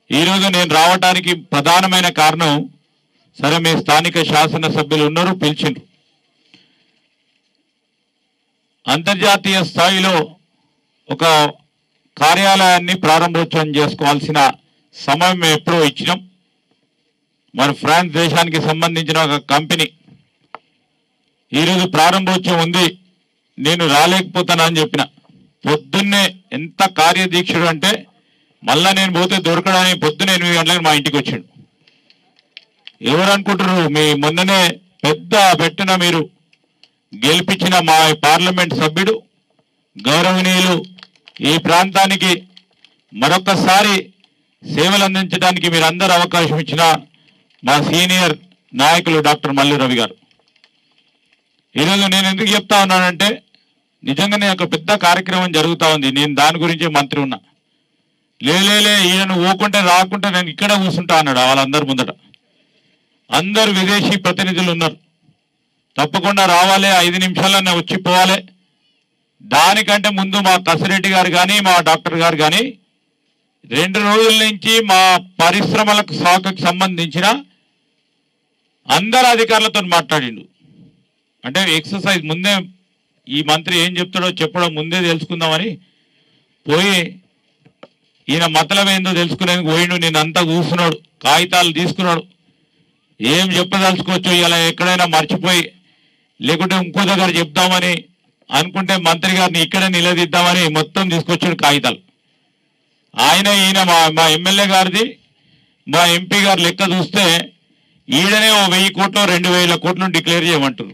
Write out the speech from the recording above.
ఈరోజు నేను రావడానికి ప్రధానమైన కారణం, సరే మీ స్థానిక శాసనసభ్యులు ఉన్నారు, పిలిచిండ్రు. అంతర్జాతీయ స్థాయిలో ఒక కార్యాలయాన్ని ప్రారంభోత్సవం చేసుకోవాల్సిన సమయం ఎప్పుడో ఇచ్చినాం. మన ఫ్రాన్స్ దేశానికి సంబంధించిన ఒక కంపెనీ ఈరోజు ప్రారంభోత్సవం ఉంది, నేను రాలేకపోతానని చెప్పిన. పొద్దున్నే ఎంత కార్యదీక్షుడు అంటే మళ్ళా నేను పోతే దొరకడానికి పొద్దున్న 8 గంటలకు మా ఇంటికి వచ్చాడు. ఎవరు అనుకుంటారు, మీ మొన్ననే పెద్ద పెట్టిన మీరు గెలిపించిన మా పార్లమెంట్ సభ్యుడు గౌరవనీయులు ఈ ప్రాంతానికి మరొకసారి సేవలు అందించడానికి మీరందరూ అవకాశం ఇచ్చిన మా సీనియర్ నాయకులు డాక్టర్ మల్లు రవి గారు. ఈరోజు నేను ఎందుకు చెప్తా ఉన్నానంటే, నిజంగానే ఒక పెద్ద కార్యక్రమం జరుగుతూ ఉంది. నేను దాని గురించి మంత్రి ఉన్నా. లేలే ఈయన ఊకుంటే రాకుంటే నేను ఇక్కడ కూర్చుంటా అన్నాడు వాళ్ళందరి ముందట. అందరు విదేశీ ప్రతినిధులు ఉన్నారు, తప్పకుండా రావాలి, 5 నిమిషాలన్నా వచ్చిపోవాలి. దానికంటే ముందు మా కసిరెడ్డి గారు కానీ మా డాక్టర్ గారు కానీ 2 రోజుల నుంచి మా పరిశ్రమలకు శాఖకు సంబంధించిన అందరు అధికారులతో మాట్లాడిండు. అంటే ఎక్సర్సైజ్ ముందే ఈ మంత్రి ఏం చెప్తాడో చెప్పడం ముందే తెలుసుకుందామని పోయి ఈయన మతలం ఏందో తెలుసుకునేందుకు పోయిండు. నేను అంతా కూర్చున్నాడు, కాగితాలు తీసుకున్నాడు. ఏం చెప్పదలుచుకోవచ్చు ఇలా ఎక్కడైనా మర్చిపోయి లేకుంటే ఇంకో దగ్గర చెప్దామని అనుకుంటే మంత్రి గారిని ఇక్కడే నిలదీద్దామని మొత్తం తీసుకొచ్చాడు కాగితాలు. ఈయన మా ఎమ్మెల్యే గారిది మా ఎంపీ గారు లెక్క చూస్తే ఈడనే 1000 కోట్లు 2000 కోట్లు డిక్లేర్ చేయమంటారు.